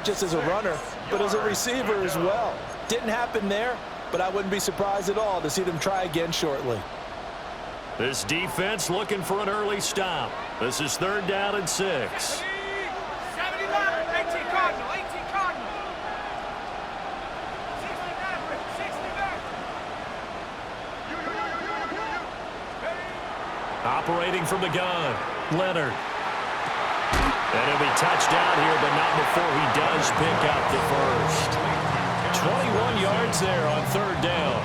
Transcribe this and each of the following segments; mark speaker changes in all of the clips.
Speaker 1: not just as a runner, but as a receiver as well. Didn't happen there, but I wouldn't be surprised at all to see them try again shortly.
Speaker 2: This defense looking for an early stop. This is 3rd down and 6. Operating from the gun, Leonard. And he'll be touchdown here, but not before he does pick up the first. 21 yards there on 3rd down.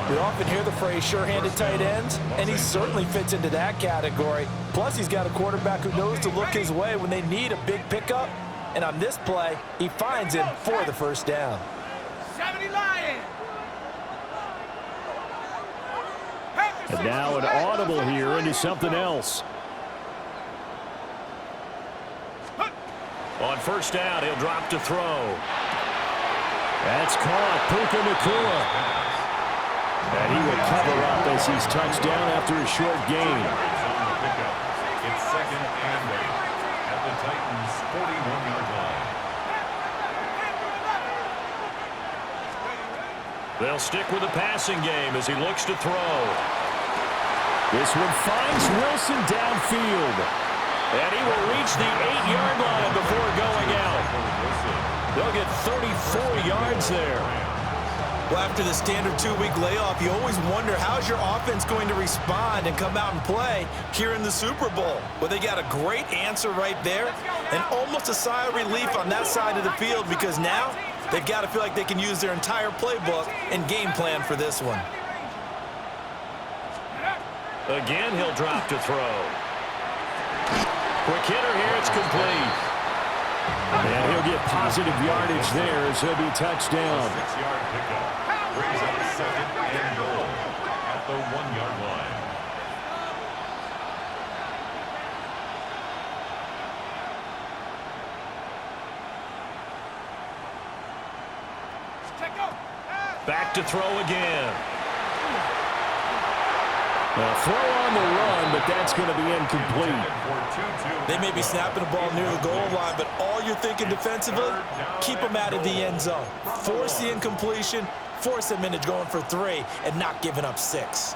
Speaker 1: We often hear the phrase sure-handed tight ends, and he certainly fits into that category. Plus, he's got a quarterback who knows to look his way when they need a big pickup. And on this play, he finds him for the first down.
Speaker 3: 70 Lions!
Speaker 2: And now an audible here into something else. On 1st down, he'll drop to throw. That's caught. Puka Nacua. And he will cover up as he's touched down after a short gain.
Speaker 4: It's 2nd and 8 at the Titans' 41-yard line.
Speaker 2: They'll stick with the passing game as he looks to throw. This one finds Wilson downfield. And he will reach the 8-yard line before going out. They'll get 34 yards there.
Speaker 1: Well, after the standard 2-week layoff, you always wonder how's your offense going to respond and come out and play here in the Super Bowl. Well, they got a great answer right there and almost a sigh of relief on that side of the field because now they've got to feel like they can use their entire playbook and game plan for this one.
Speaker 2: Again, he'll drop to throw. Quick hitter here, it's complete.
Speaker 5: And he'll get positive yardage there as he'll be touched down.
Speaker 4: 6-yard pickup brings up 2nd and goal at the 1-yard line.
Speaker 2: Back to throw again.
Speaker 5: A throw on the run, but that's going to be incomplete.
Speaker 1: They may be snapping the ball near the goal line, but all you're thinking defensively, keep them out of the end zone. Force the incompletion, force them into going for 3, and not giving up 6.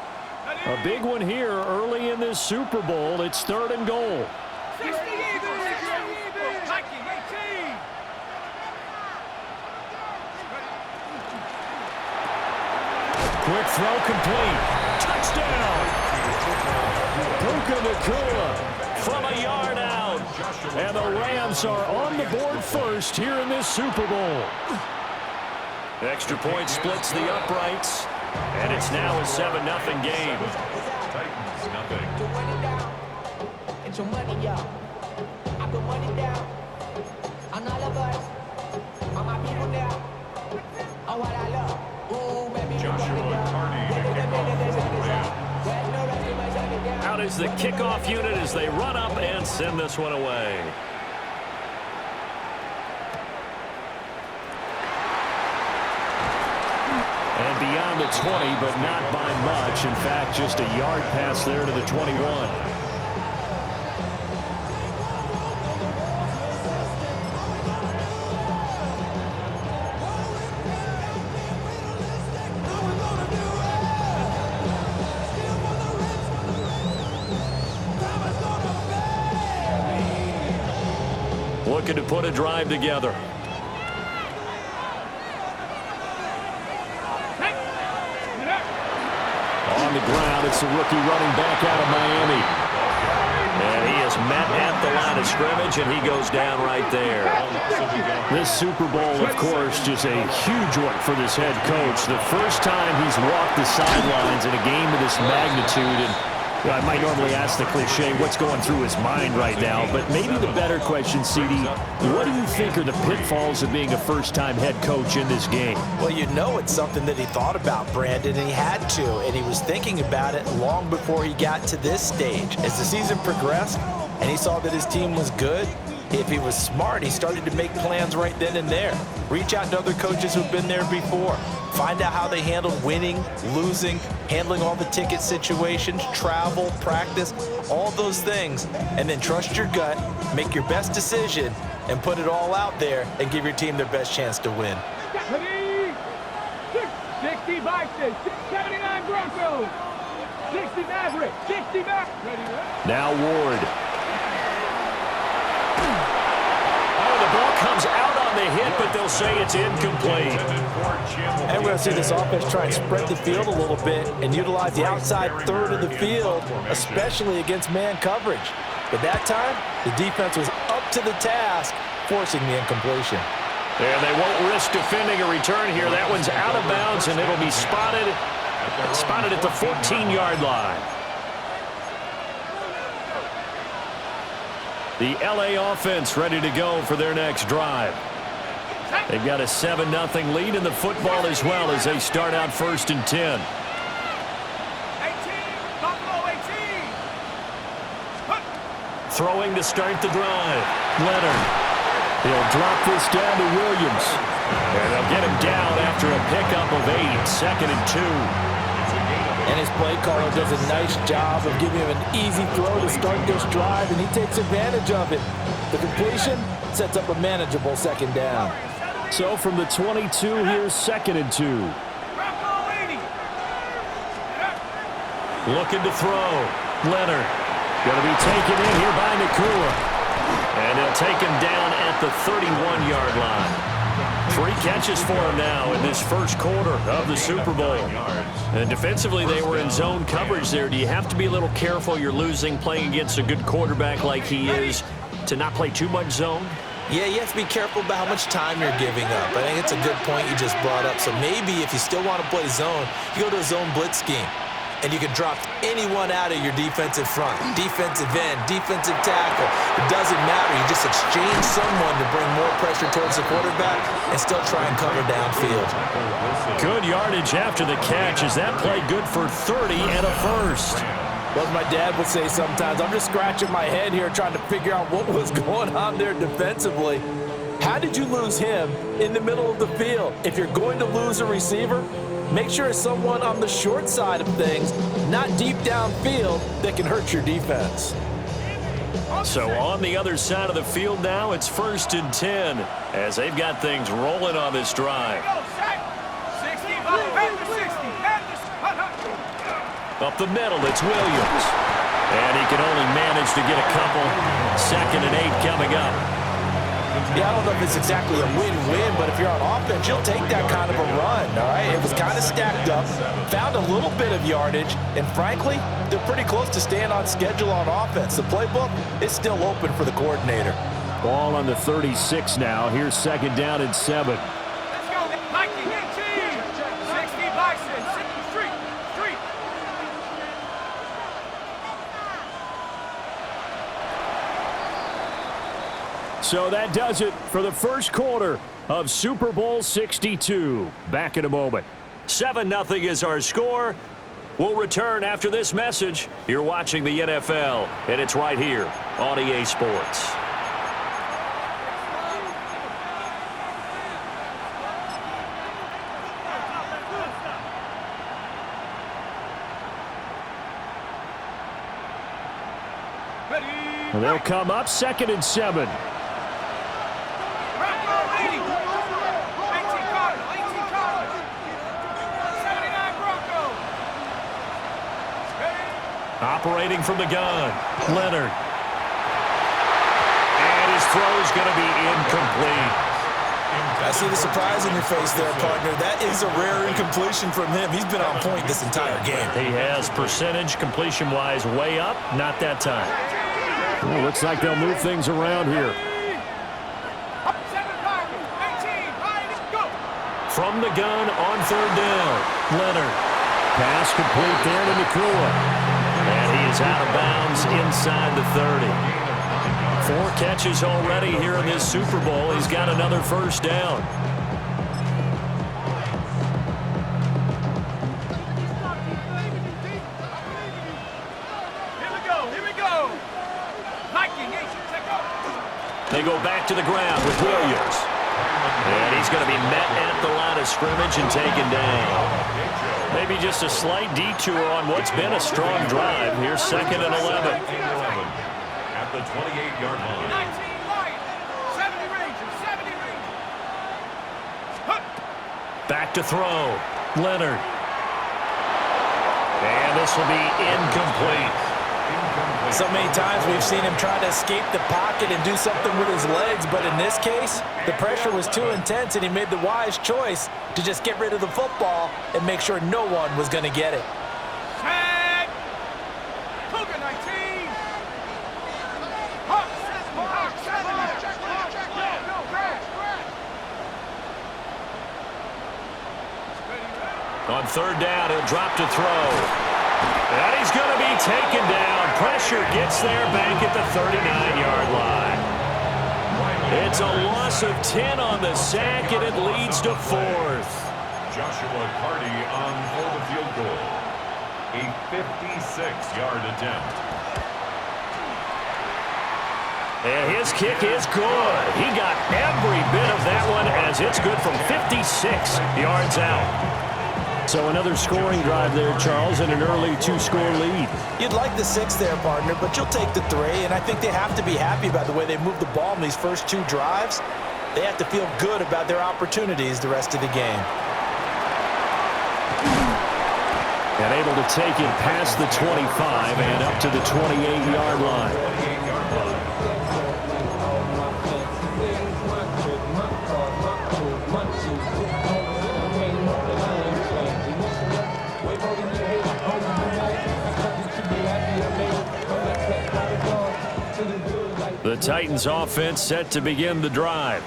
Speaker 5: A big one here early in this Super Bowl. It's 3rd and goal.
Speaker 3: 60 Eagles! Viking 18!
Speaker 5: Quick throw complete. Touchdown! Puka Nacua
Speaker 2: From a yard out.
Speaker 5: and the Rams are on the board first here in this Super Bowl.
Speaker 2: Extra point splits the uprights, and it's now a 7-0 game.
Speaker 4: Titans nothing.
Speaker 6: Get your money up. I put money down on all of us, on my people now. On what I love. Ooh, baby,
Speaker 4: Joshua Carney to kick off for the Rams.
Speaker 2: Out is the kickoff unit as they run up and send this one away.
Speaker 5: And beyond the 20, but not by much. In fact, just a yard pass there to the 21.
Speaker 2: Looking to put a drive together.
Speaker 5: On the ground, it's the rookie running back out of Miami.
Speaker 2: And he is met at the line of scrimmage, and he goes down right there.
Speaker 5: This Super Bowl, of course, just a huge one for this head coach. The first time he's walked the sidelines in a game of this magnitude. And I might normally ask the cliche, what's going through his mind right now? But maybe the better question, CD, what do you think are the pitfalls of being a first-time head coach in this game?
Speaker 1: Well, you know it's something that he thought about, Brandon, and he had to, and he was thinking about it long before he got to this stage. As the season progressed and he saw that his team was good, if he was smart, he started to make plans right then and there. Reach out to other coaches who've been there before. Find out how they handled winning, losing, handling all the ticket situations, travel, practice, all those things. And then trust your gut, make your best decision, and put it all out there and give your team their best chance to win.
Speaker 3: 60 Vikings, 79 Broncos, 60 Maverick, 60 Maverick.
Speaker 5: Now Ward.
Speaker 2: Oh, the ball comes out on the hit, but they'll say it's incomplete.
Speaker 1: And we're going to see this offense try and spread the field a little bit and utilize the outside third of the field, especially against man coverage. But that time, the defense was up to the task, forcing the incompletion.
Speaker 2: And they won't risk defending a return here. That one's out of bounds, and it'll be spotted at the 14-yard line. The LA offense ready to go for their next drive. They've got a 7-0 lead in the football as well as they start out 1st and 10.
Speaker 3: 18, Buffalo 18.
Speaker 2: Throwing to start the drive. Leonard. He'll drop this down to Williams. And they'll get him down after a pickup of 8, 2nd and 2.
Speaker 1: And his play caller does a nice job of giving him an easy throw to start this drive, and he takes advantage of it. The completion sets up a manageable 2nd down.
Speaker 5: So from the 22, here's 2nd and 2.
Speaker 2: Looking to throw. Leonard. Going to be taken in here by Nakua. And he'll take him down at the 31-yard line. 3 catches for him now in this first quarter of the Super Bowl. And defensively, they were in zone coverage there. Do you have to be a little careful? You're losing playing against a good quarterback like he is to not play too much zone?
Speaker 1: Yeah, you have to be careful about how much time you're giving up. I think it's a good point you just brought up. So maybe if you still want to play zone, you go to a zone blitz scheme. And you can drop anyone out of your defensive front, defensive end, defensive tackle. It doesn't matter. You just exchange someone to bring more pressure towards the quarterback and still try and cover downfield.
Speaker 2: Good yardage after the catch. Is that play good for 30 and a first?
Speaker 1: Well, as my dad would say sometimes, I'm just scratching my head here trying to figure out what was going on there defensively. How did you lose him in the middle of the field? If you're going to lose a receiver, make sure it's someone on the short side of things, not deep downfield, that can hurt your defense.
Speaker 2: So on the other side of the field now, it's 1st and 10 as they've got things rolling on this drive.
Speaker 3: 60, Panthers 60, Panthers.
Speaker 2: Up the middle, it's Williams. And he can only manage to get a couple. 2nd and 8 coming up.
Speaker 1: Yeah, I don't know if it's exactly a win-win, but if you're on offense, you'll take that kind of a run, all right? It was kind of stacked up, found a little bit of yardage, and frankly, they're pretty close to staying on schedule on offense. The playbook is still open for the coordinator.
Speaker 5: Ball on the 36 now. Here's 2nd down and 7.
Speaker 3: Let's go, Viking 18, 60 Bison, street.
Speaker 5: So that does it for the first quarter of Super Bowl 62. Back in a moment.
Speaker 2: 7-0 is our score. We'll return after this message. You're watching the NFL, and it's right here on EA Sports.
Speaker 5: And they'll come up 2nd and 7.
Speaker 2: Operating from the gun, Leonard. And his throw's going to be incomplete.
Speaker 1: I see the surprise in your face there, partner. That is a rare incompletion from him. He's been on point this entire game.
Speaker 2: He has percentage completion-wise way up, not that time.
Speaker 5: Well, looks like they'll move things around here.
Speaker 2: From the gun on 3rd down, Leonard.
Speaker 5: Pass complete there to Nakua.
Speaker 2: And he is out of bounds inside the 30. 4 catches already here in this Super Bowl. He's got another 1st down.
Speaker 3: Here we go. Viking,
Speaker 2: They go back to the ground with Williams. And he's going to be met at the line of scrimmage and taken down. Maybe just a slight detour on what's been a strong drive. Here's 2nd and 11.
Speaker 4: At the 28-yard line.
Speaker 3: 19 Lions, 7
Speaker 2: Back to throw. Leonard. And this will be incomplete.
Speaker 1: So many times we've seen him try to escape the pocket and do something with his legs, but in this case, the pressure was too intense and he made the wise choice to just get rid of the football and make sure no one was going to get it.
Speaker 3: Tag. Cougar 19. Hawk 7.
Speaker 2: On third down, he'll drop to throw. And he's going to be taken down. Pressure gets there back at the 39-yard line. It's a loss of 10 on the sack, and it leads to fourth.
Speaker 4: Joshua Carty on for the field goal. A 56-yard attempt.
Speaker 2: And his kick is good. He got every bit of that one as it's good from 56 yards out.
Speaker 5: So another scoring drive there, Charles, and an early two-score lead.
Speaker 1: You'd like the 6 there, partner, but you'll take the 3, and I think they have to be happy about the way they moved the ball in these first 2 drives. They have to feel good about their opportunities the rest of the game.
Speaker 5: And able to take it past the 25 and up to the 28-yard line.
Speaker 2: The Titans offense set to begin the drive.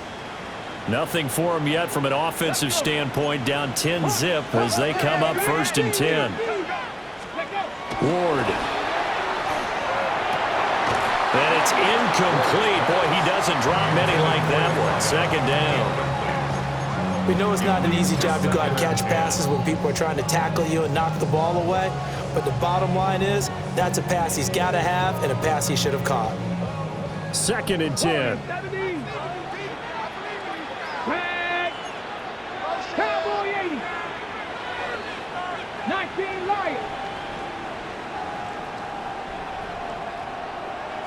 Speaker 2: Nothing for them yet from an offensive standpoint, down 10-zip as they come up 1st and 10. Ward. And it's incomplete. Boy, he doesn't drop many like that one. 2nd down.
Speaker 1: We know it's not an easy job to go out and catch passes when people are trying to tackle you and knock the ball away, but the bottom line is that's a pass he's got to have and a pass he should have caught.
Speaker 5: 2nd and 10.
Speaker 3: Cowboy 80. 19 Lions.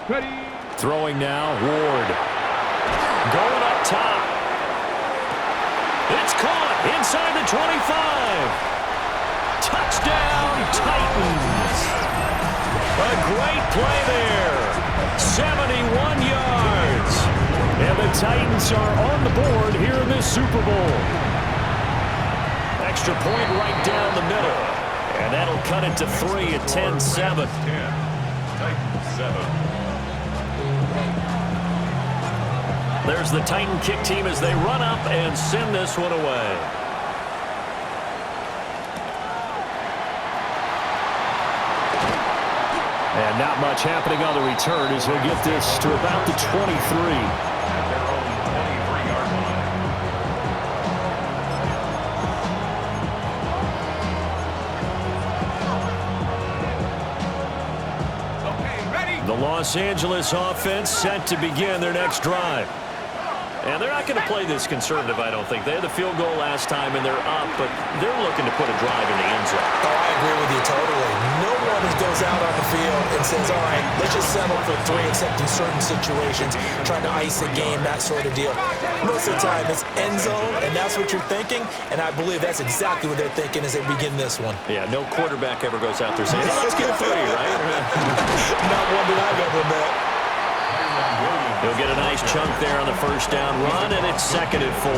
Speaker 3: Ready.
Speaker 2: Throwing now, Ward. Going up top. It's caught inside the 25. Touchdown, Titans. A great play there. 71 yards.
Speaker 5: And the Titans are on the board here in this Super Bowl.
Speaker 2: Extra point right down the middle. And that'll cut it to 3 at 10-7.
Speaker 4: 10. Titans 7.
Speaker 2: There's the Titan kick team as they run up and send this one away.
Speaker 5: And not much happening on the return as he'll get this to about the 23.
Speaker 4: At their own 23-yard line.
Speaker 3: Okay, ready.
Speaker 2: The Los Angeles offense set to begin their next drive. And they're not going to play this conservative, I don't think. They had the field goal last time, and they're up, but they're looking to put a drive in the end zone.
Speaker 1: Oh, I agree with you totally. No one goes out on the field and says, all right, let's just settle for 3 except in certain situations, trying to ice a game, that sort of deal. Most of the time, it's end zone, and that's what you're thinking, and I believe that's exactly what they're thinking as they begin this one.
Speaker 2: Yeah, no quarterback ever goes out there saying, hey, let's get 3, right?
Speaker 1: Not one that I've ever met.
Speaker 2: He'll get a nice chunk there on the 1st down run, and it's 2nd and 4.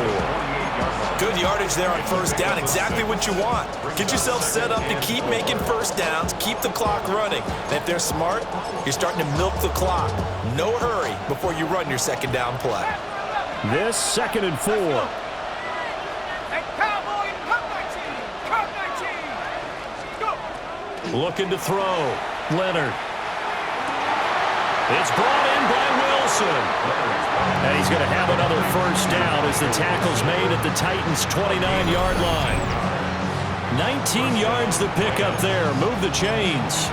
Speaker 1: Good yardage there on 1st down, exactly what you want. Get yourself set up to keep making 1st downs, keep the clock running. And if they're smart, you're starting to milk the clock. No hurry before you run your 2nd down play.
Speaker 5: This 2nd and 4.
Speaker 3: Hey, Cowboy, come 19. Go.
Speaker 2: Looking to throw. Leonard. It's brought in by Wilson. And he's going to have another 1st down as the tackle's made at the Titans' 29-yard line. 19 yards the pick up there. Move the chains.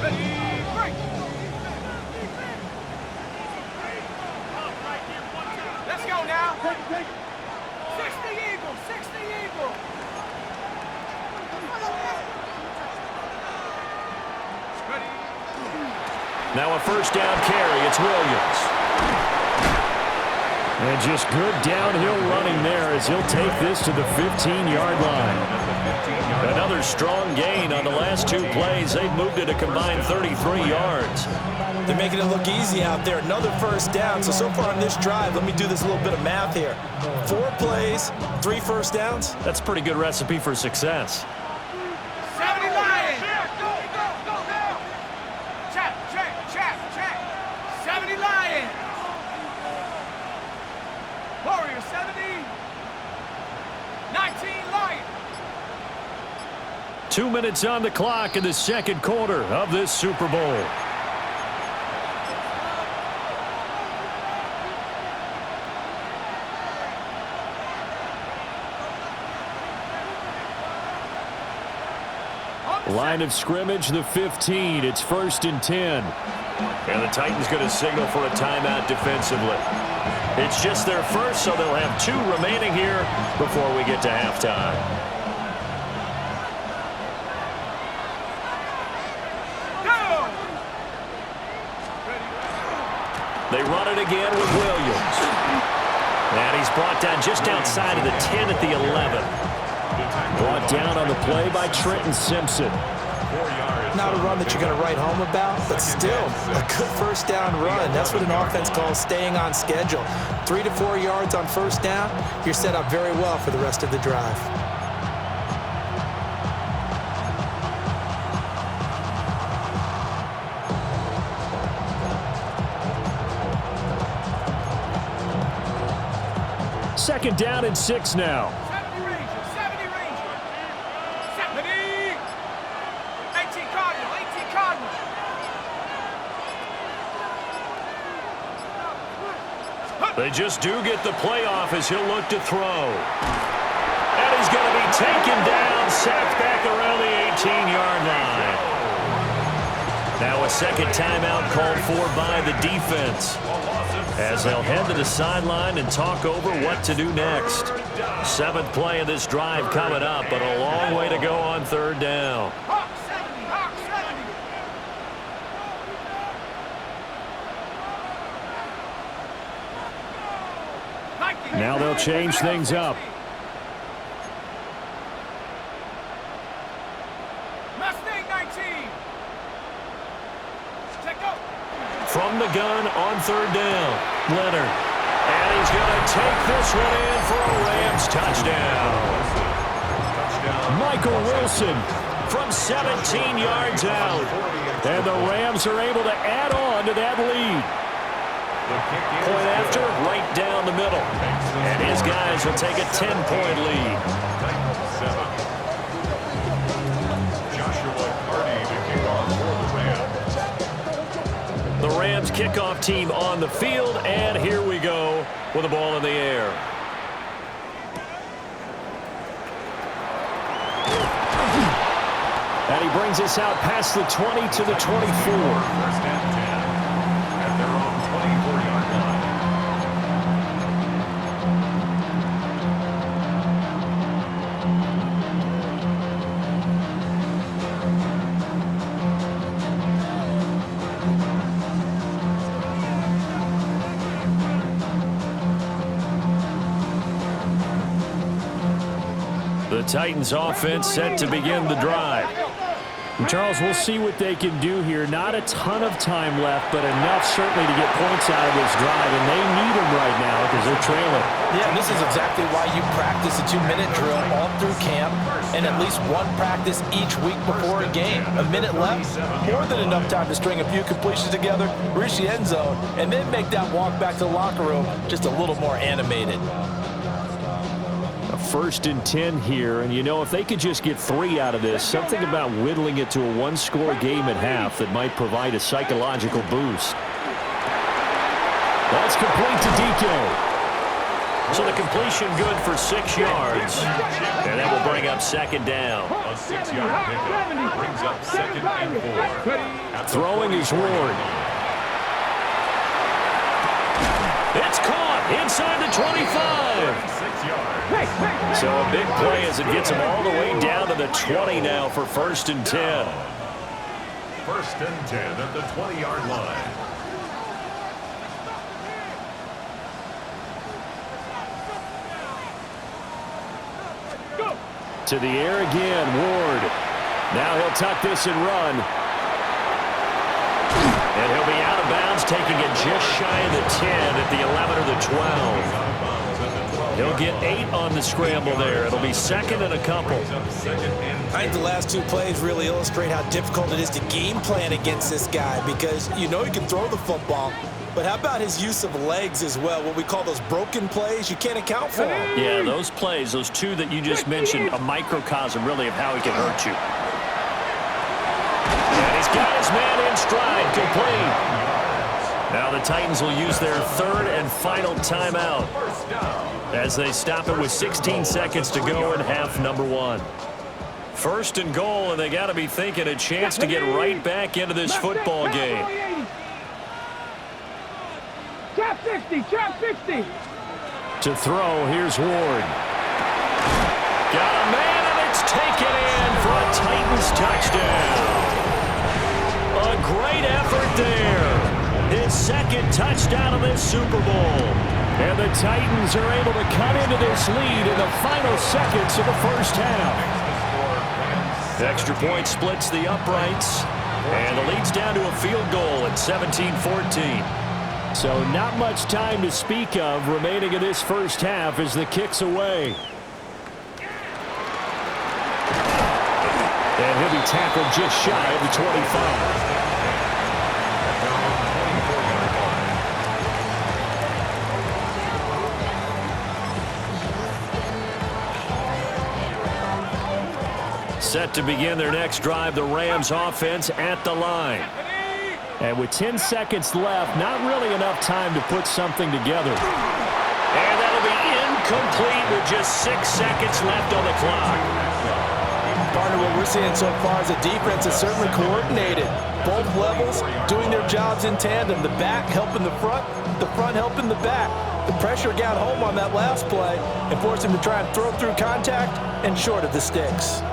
Speaker 3: Ready, break. Let's go now. 60 Eagles, 60 Eagles. Ready.
Speaker 2: Now a first down carry. It's Williams.
Speaker 5: And just good downhill running there as he'll take this to the 15-yard line.
Speaker 2: Another strong gain on the last two plays. They've moved it a combined 33 yards.
Speaker 1: They're making it look easy out there. Another first down. So far on this drive, let me do this little bit of math here. 4 plays, 3 first downs.
Speaker 2: That's a pretty good recipe for success.
Speaker 3: 70 Lions. Check. 70 Lions. Warrior 70. 19 Lions.
Speaker 2: 2 minutes on the clock in the second quarter of this Super Bowl.
Speaker 5: Line of scrimmage, the 15. It's 1st and 10.
Speaker 2: And the Titans going to signal for a timeout defensively. It's just their first, so they'll have 2 remaining here before we get to halftime. They run it again with Williams. And he's brought down just outside of the 10 at the 11.
Speaker 5: Brought down on the play by Trenton Simpson.
Speaker 1: Not a run that you're going to write home about, but still a good first down run. That's what an offense calls staying on schedule. 3 to 4 yards on first down, you're set up very well for the rest of the drive.
Speaker 5: Second down and 6 now.
Speaker 3: 70 Ranger. 70. 18 Cardinal.
Speaker 2: They just do get the playoff as he'll look to throw. And he's going to be taken down, sacked back around the 18-yard line. Now a second timeout called for by the defense, as they'll head to the sideline and talk over what to do next. 7th play of this drive coming up, but a long way to go on 3rd down.
Speaker 3: Hawk 70.
Speaker 5: Now they'll change things up.
Speaker 3: Mustang 19. Check out.
Speaker 2: From the gun on 3rd down, Leonard. And he's going to take this one in for a Rams touchdown.
Speaker 5: Michael Wilson
Speaker 2: From 17 yards out.
Speaker 5: And the Rams are able to add on to that lead.
Speaker 2: Point after, right down the middle. And his guys will take a 10-point lead. The Rams kickoff team on the field, and here we go with the ball in the air.
Speaker 5: And he brings us out past the 20 to the 24.
Speaker 4: First and 10 at their own 24-yard line.
Speaker 2: The Titans offense set to begin the drive.
Speaker 5: And Charles, we'll see what they can do here. Not a ton of time left, but enough certainly to get points out of this drive, and they need them right now because they're trailing.
Speaker 1: Yeah, and this is exactly why you practice a 2-minute drill all through camp and at least one practice each week before a game. A minute left, more than enough time to string a few completions together, reach the end zone, and then make that walk back to the locker room just a little more animated.
Speaker 5: First and 10 here, and you know, if they could just get 3 out of this, something about whittling it to a one-score game at half that might provide a psychological boost. That's complete to DK.
Speaker 2: So the completion good for 6 yards, and that will bring up second down.
Speaker 4: A 6-yard pickup brings up 2nd and 4.
Speaker 5: Throwing is Ward.
Speaker 2: It's caught inside the 25.
Speaker 4: 6 yards.
Speaker 2: So a big play as it gets them all the way down to the 20 now for 1st and 10.
Speaker 4: first and 10 at the 20-yard line.
Speaker 5: To the air again, Ward. Now he'll tuck this and run. And he'll be out of bounds, taking it just shy of the 10 at the 11 or the 12. He'll get 8 on the scramble there. It'll be second and a couple.
Speaker 1: I think the last 2 plays really illustrate how difficult it is to game plan against this guy, because you know he can throw the football, but how about his use of legs as well? What we call those broken plays, you can't account for them.
Speaker 5: Yeah, those plays, those 2 that you just mentioned, a microcosm really of how he can hurt you. And he's got his man in stride, complete. Now the Titans will use their 3rd and final timeout as they stop it with 16 seconds to go in half number 1. First and goal, and they got to be thinking a chance to get right back into this football game.
Speaker 3: Trap 60, trap 60.
Speaker 5: To throw, here's Ward. Got a man, and it's taken in for a Titans touchdown. A great effort there. His 2nd touchdown of this Super Bowl. And the Titans are able to cut into this lead in the final seconds of the first half. Extra point splits the uprights, and the lead's down to a field goal at 17-14. So not much time to speak of remaining in this first half as the kick's away. And he'll be tackled just shy of the 25. Set to begin their next drive, the Rams offense at the line. And with 10 seconds left, not really enough time to put something together. And that'll be incomplete with just 6 seconds left on the clock.
Speaker 1: Partner, what we're seeing so far is the defense is certainly coordinated. Both levels doing their jobs in tandem. The back helping the front helping the back. The pressure got home on that last play and forced him to try and throw through contact and short of the sticks.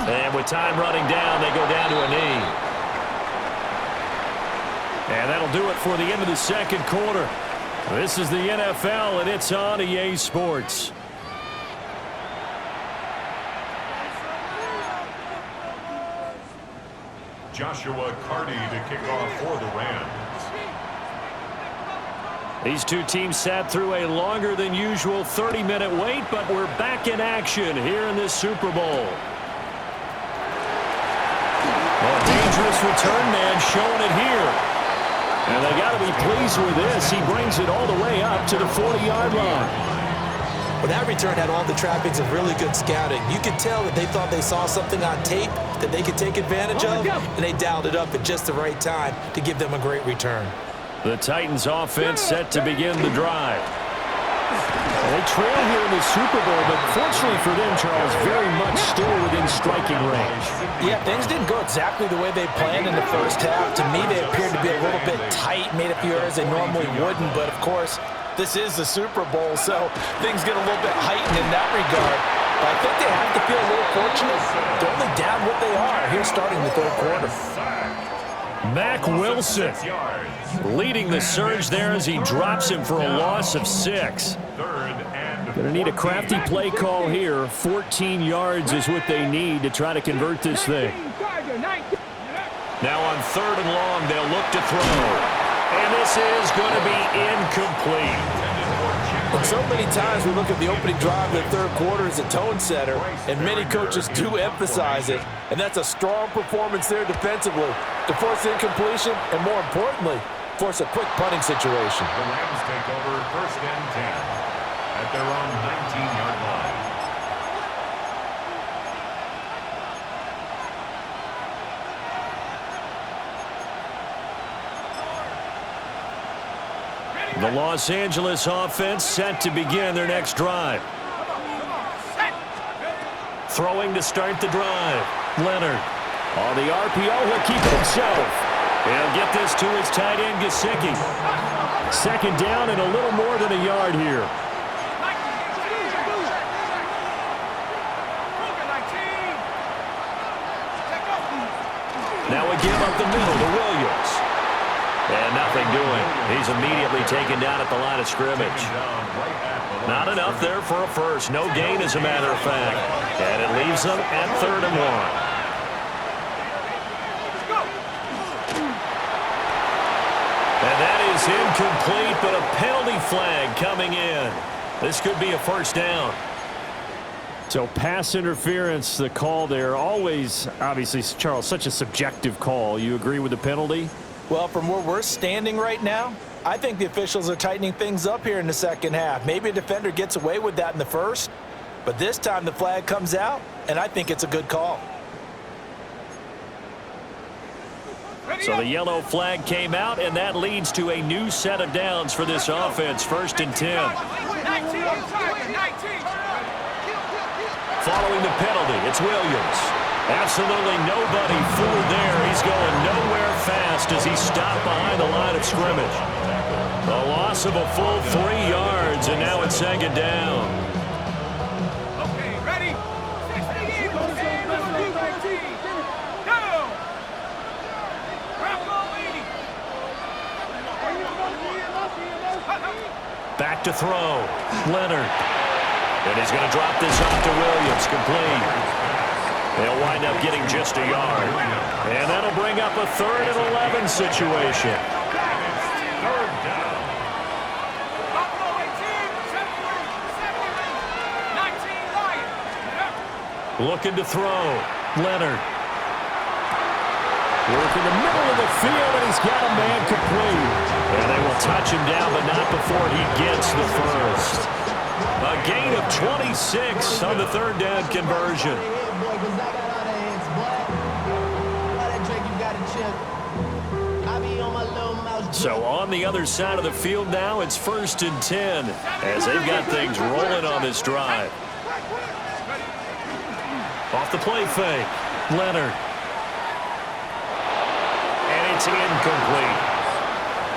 Speaker 5: And with time running down, they go down to a knee. And that'll do it for the end of the second quarter. This is the NFL, and it's on EA Sports.
Speaker 4: Joshua Carty to kick off for the Rams.
Speaker 5: These 2 teams sat through a longer than usual 30-minute wait, but we're back in action here in this Super Bowl. A dangerous return man showing it here. And they got to be pleased with this. He brings it all the way up to the 40-yard line.
Speaker 1: Well, that return had all the trappings of really good scouting. You could tell that they thought they saw something on tape that they could take advantage of, and they dialed it up at just the right time to give them a great return.
Speaker 5: The Titans offense set to begin the drive. They trail here in the Super Bowl, but fortunately for them, Charles, very much still within striking range.
Speaker 1: Yeah, things didn't go exactly the way they planned in the first half. To me, they appeared to be a little bit tight, made a few errors they normally wouldn't, but of course, this is the Super Bowl, so things get a little bit heightened in that regard. But I think they have to feel a little fortunate. They're only down what they are here starting the third quarter.
Speaker 5: Mack Wilson leading the surge there as he drops him for a loss of 6. Going to need a crafty play call here. 14 yards is what they need to try to convert this thing.
Speaker 2: Now on 3rd and long, they'll look to throw. And this is going to be incomplete.
Speaker 1: And so many times we look at the opening drive of the third quarter as a tone setter, and many coaches do emphasize it. And that's a strong performance there defensively to force incompletion and, more importantly, force a quick punting situation.
Speaker 4: The Rams take over 1st and 10 at their own 19-yard line.
Speaker 5: The Los Angeles offense set to begin their next drive. Throwing to start the drive. Leonard. On the RPO, he'll keep it himself. He'll get this to his tight end, Gesicki. 2nd down and a little more than a yard here.
Speaker 2: Now we give up the middle to Williams. And nothing doing. He's immediately taken down at the line of scrimmage. Not enough there for a first. No gain, as a matter of fact. And it leaves them at 3rd and 1. And that is incomplete, but a penalty flag coming in. This could be a first down.
Speaker 5: So pass interference, the call there. Always, obviously, Charles, such a subjective call. You agree with the penalty?
Speaker 1: Well, from where we're standing right now, I think the officials are tightening things up here in the second half. Maybe a defender gets away with that in the first, but this time the flag comes out, and I think it's a good call.
Speaker 2: So the yellow flag came out, and that leads to a new set of downs for this offense. 1st and 10.
Speaker 3: 19.
Speaker 2: Following the penalty, it's Williams. Absolutely nobody fooled there. He's going nowhere fast as he's stopped behind the line of scrimmage. A loss of a full 3 yards, and now it's 2nd down.
Speaker 3: Okay, ready? 60 Eagles. Go! Bravo leading.
Speaker 2: Back to throw. Leonard. And he's going to drop this off to Williams. Complete. They'll wind up getting just a yard. And that'll bring up a 3rd and 11 situation.
Speaker 3: Buffalo 18, 19 Lions.
Speaker 2: Looking to throw. Leonard. Work in the middle of the field, and he's got a man complete. And they will touch him down, but not before he gets the first. A gain of 26 on the 3rd down conversion. So on the other side of the field now, it's 1st and 10 as they've got things rolling on this drive. Off the play fake. Leonard. And it's incomplete.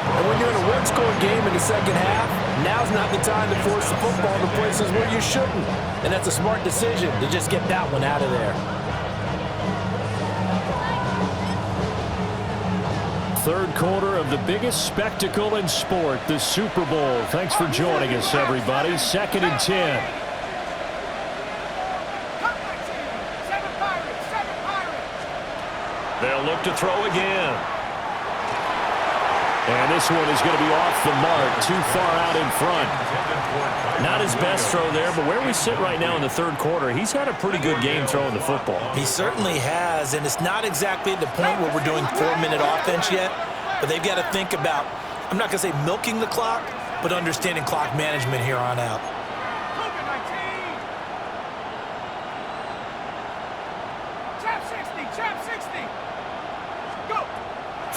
Speaker 1: And when you're in a one-score game in the second half, now's not the time to force the football to places where you shouldn't. And that's a smart decision to just get that one out of there.
Speaker 5: 3rd quarter of the biggest spectacle in sport, the Super Bowl. Thanks for joining us, everybody. 2nd and 10.
Speaker 3: 7 Pirates, 7 Pirates.
Speaker 2: They'll look to throw again.
Speaker 5: And this one is going to be off the mark, too far out in front.
Speaker 2: Not his best throw there, but where we sit right now in the 3rd quarter, he's had a pretty good game throwing the football.
Speaker 1: He certainly has, and it's not exactly at the point where we're doing 4-minute offense yet, but they've got to think about, I'm not going to say milking the clock, but understanding clock management here on out.
Speaker 3: Chap 60, chap 60. Go.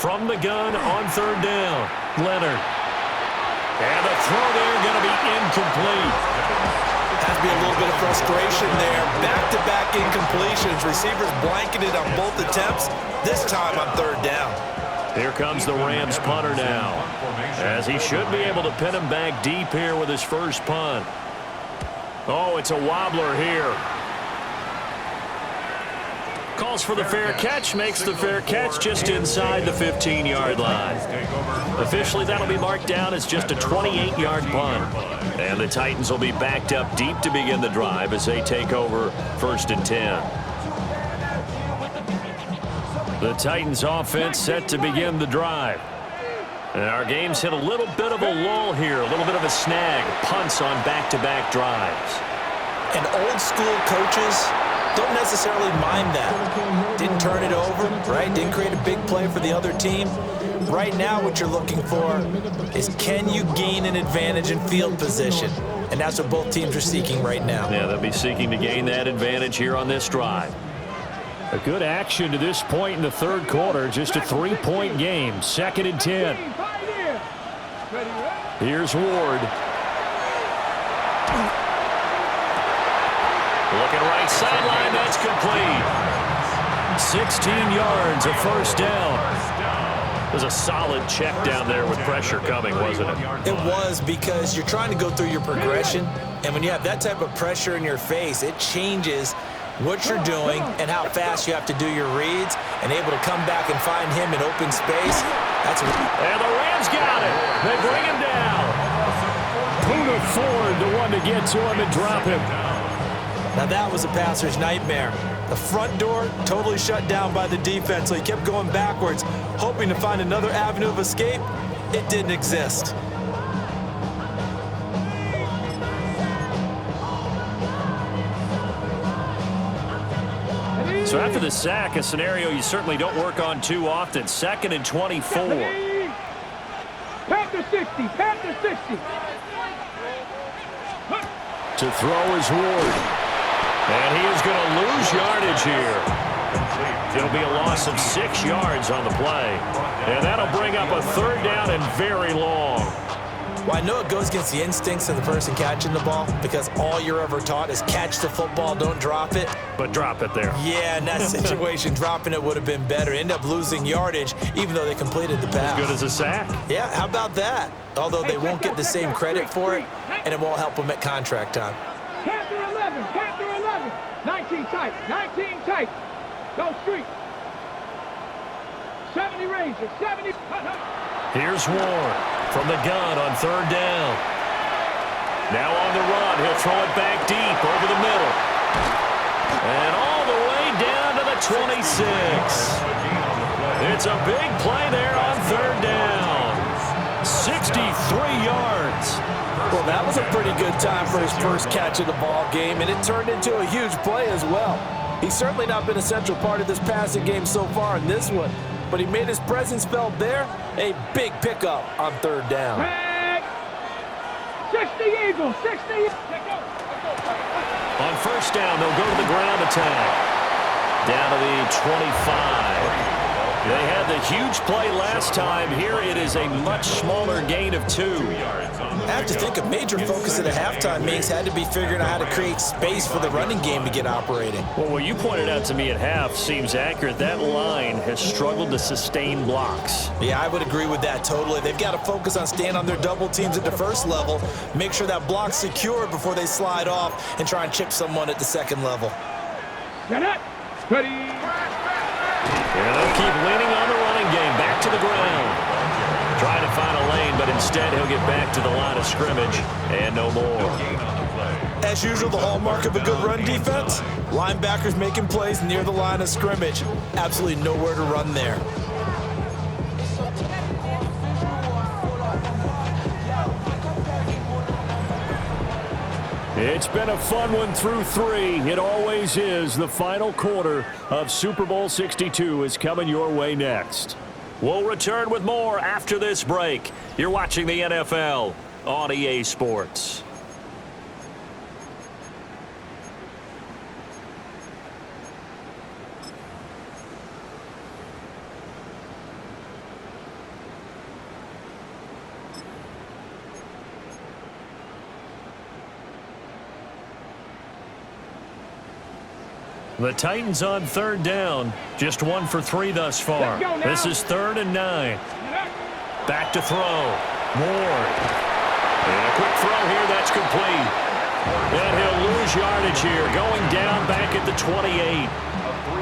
Speaker 2: From the gun on 3rd down, Leonard. And the throw there going to be incomplete.
Speaker 1: Has to be a little bit of frustration there. Back-to-back incompletions. Receivers blanketed on both attempts, this time on 3rd down.
Speaker 2: Here comes the Rams punter now, as he should be able to pin him back deep here with his first punt. Oh, it's a wobbler here. Calls for the fair catch, makes the fair catch just inside the 15-yard line. Officially, that'll be marked down as just a 28-yard punt. And the Titans will be backed up deep to begin the drive as they take over 1st and 10. The Titans offense set to begin the drive. And our game's hit a little bit of a lull here, a little bit of a snag. Punts on back-to-back drives.
Speaker 1: And old-school coaches don't necessarily mind that. Didn't turn it over, right? Didn't create a big play for the other team. Right now, what you're looking for is, can you gain an advantage in field position? And that's what both teams are seeking right now.
Speaker 2: Yeah, they'll be seeking to gain that advantage here on this drive.
Speaker 5: A good action to this point in the 3rd quarter. Just a 3-point game. 2nd and 10. Here's Ward.
Speaker 2: Looking right sideline, that's complete. 16 yards, a first down. It was a solid check down there with pressure coming, wasn't it?
Speaker 1: It was, because you're trying to go through your progression, and when you have that type of pressure in your face, it changes what you're doing and how fast you have to do your reads and able to come back and find him in open space.
Speaker 2: And the Rams got it. They bring him down. Poona Ford, the one to get to him and drop him.
Speaker 1: Now that was a passer's nightmare. The front door totally shut down by the defense, so he kept going backwards, hoping to find another avenue of escape. It didn't exist.
Speaker 2: So after the sack, a scenario you certainly don't work on too often. 2nd and 24.
Speaker 3: Panther 60, Panther 60.
Speaker 2: To throw is Ward. And he is going to lose yardage here. It'll be a loss of 6 yards on the play. And that'll bring up a 3rd down and very long.
Speaker 1: Well, I know it goes against the instincts of the person catching the ball because all you're ever taught is catch the football, don't drop it.
Speaker 2: But drop it there.
Speaker 1: Yeah, in that situation, dropping it would have been better. End up losing yardage even though they completed the pass.
Speaker 2: As good as a sack.
Speaker 1: Yeah, how about that? Although they won't get the same credit for it, and it won't help them at contract time.
Speaker 3: Panther 11, Panther 11. 19 tight, 19 tight. Go street. 70 Rangers, 70.
Speaker 2: Here's Ward from the gun on 3rd down. Now on the run, he'll throw it back deep over the middle. And all the way down to the 26. It's a big play there on 3rd down. 63 yards.
Speaker 1: Well, that was a pretty good time for his first catch of the ball game, and it turned into a huge play as well. He's certainly not been a central part of this passing game so far in this one, but he made his presence felt there. A big pickup on 3rd down.
Speaker 3: 60 Eagles, 60.
Speaker 2: On 1st down, they'll go to the ground attack. Down to the 25. They had the huge play last time. Here it is a much smaller gain of 2.
Speaker 1: I have to think a major focus at a halftime means had to be figuring out how to create space for the running game to get operating.
Speaker 2: Well, what you pointed out to me at half seems accurate. That line has struggled to sustain blocks.
Speaker 1: Yeah, I would agree with that totally. They've got to focus on staying on their double teams at the 1st level, make sure that block's secured before they slide off and try and chip someone at the 2nd level.
Speaker 3: Get it. Ready.
Speaker 2: And they'll keep leaning on the running game. Back to the ground. Trying to find a lane, but instead he'll get back to the line of scrimmage and no more.
Speaker 1: As usual, the hallmark of a good run defense, linebackers making plays near the line of scrimmage. Absolutely nowhere to run there.
Speaker 2: It's been a fun one through 3. It always is. The final quarter of Super Bowl 62 is coming your way next. We'll return with more after this break. You're watching the NFL on EA Sports. The Titans on 3rd down. Just 1 for 3 thus far. This is 3rd and 9. Back to throw. Ward. And a quick throw here. That's complete. And he'll lose yardage here. Going down back at the 28.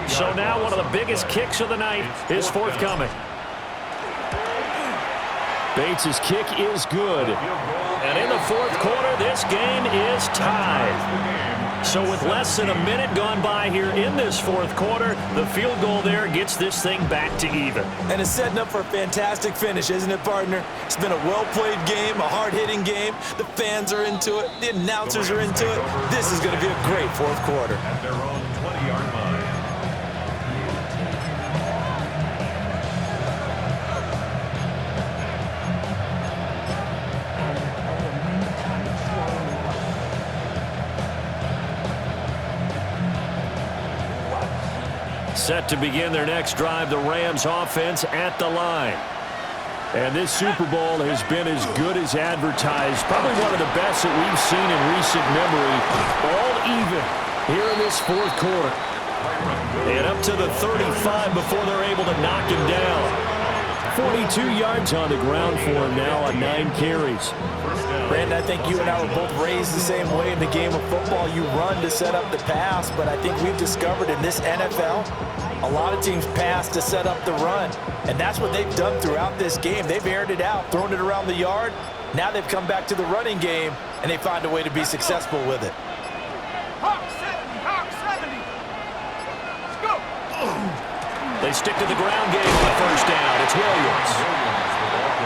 Speaker 2: So now one of the biggest kicks of the night is forthcoming. Bates' kick is good. And in the 4th quarter, this game is tied. So with less than a minute gone by here in this 4th quarter, the field goal there gets this thing back to even.
Speaker 1: And it's setting up for a fantastic finish, isn't it, partner? It's been a well-played game, a hard-hitting game. The fans are into it. The announcers are into it. This is going to be a great 4th quarter.
Speaker 4: At their own 20-yard line.
Speaker 2: Set to begin their next drive, the Rams offense at the line. And this Super Bowl has been as good as advertised. Probably one of the best that we've seen in recent memory. All even here in this 4th quarter. And up to the 35 before they're able to knock him down.
Speaker 5: 42 yards on the ground for him now on 9 carries.
Speaker 1: Brandon, I think you and I were both raised the same way in the game of football. You run to set up the pass, but I think we've discovered in this NFL, a lot of teams pass to set up the run, and that's what they've done throughout this game. They've aired it out, thrown it around the yard. Now they've come back to the running game, and they find a way to be successful with it.
Speaker 3: Hawk 70, Hawk 70. Let's go.
Speaker 2: They stick to the ground game on the first down. It's Williams.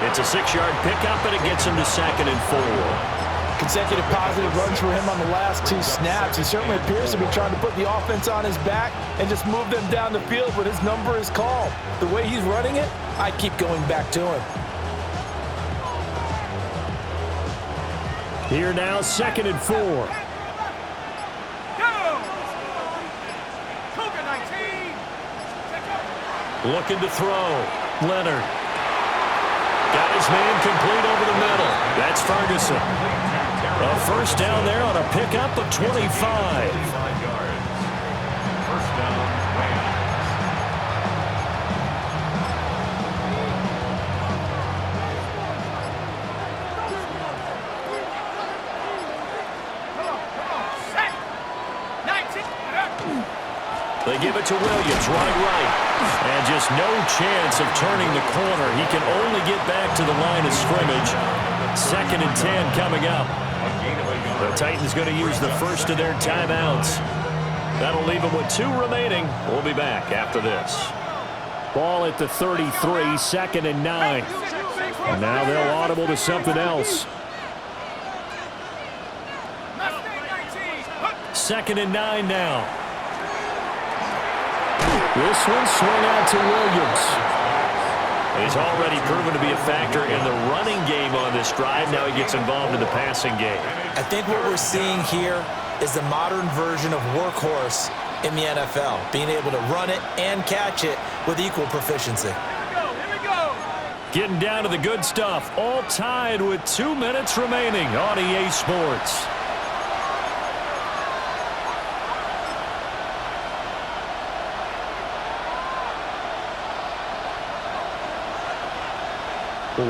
Speaker 2: It's a 6-yard pickup, and it gets him to 2nd and 4.
Speaker 1: Consecutive positive runs for him on the last 2 snaps. He certainly appears to be trying to put the offense on his back and just move them down the field, but his number is called. The way he's running it, I keep going back to him.
Speaker 5: Here now, 2nd and 4.
Speaker 3: Go. Cougar 19. Check up.
Speaker 2: Looking to throw. Leonard. Got his man complete over the middle. That's Ferguson. A first down there on a pickup of 25.
Speaker 4: 5 yards. First down, Rams.
Speaker 3: Come on. Set. 19.
Speaker 2: They give it to Williams, running right. And just no chance of turning the corner. He can only get back to the line of scrimmage. 2nd and 10 coming up. The Titans going to use the first of their timeouts. That'll leave them with 2 remaining. We'll be back after this.
Speaker 5: Ball at the 33, 2nd and 9. And now they'll audible to something else. 2nd and 9 now. This one swung out to Williams.
Speaker 2: He's already proven to be a factor in the running game on this drive. Now he gets involved in the passing game.
Speaker 1: I think what we're seeing here is the modern version of workhorse in the NFL, being able to run it and catch it with equal proficiency.
Speaker 3: Here we go.
Speaker 2: Getting down to the good stuff. All tied with 2 minutes remaining on EA Sports.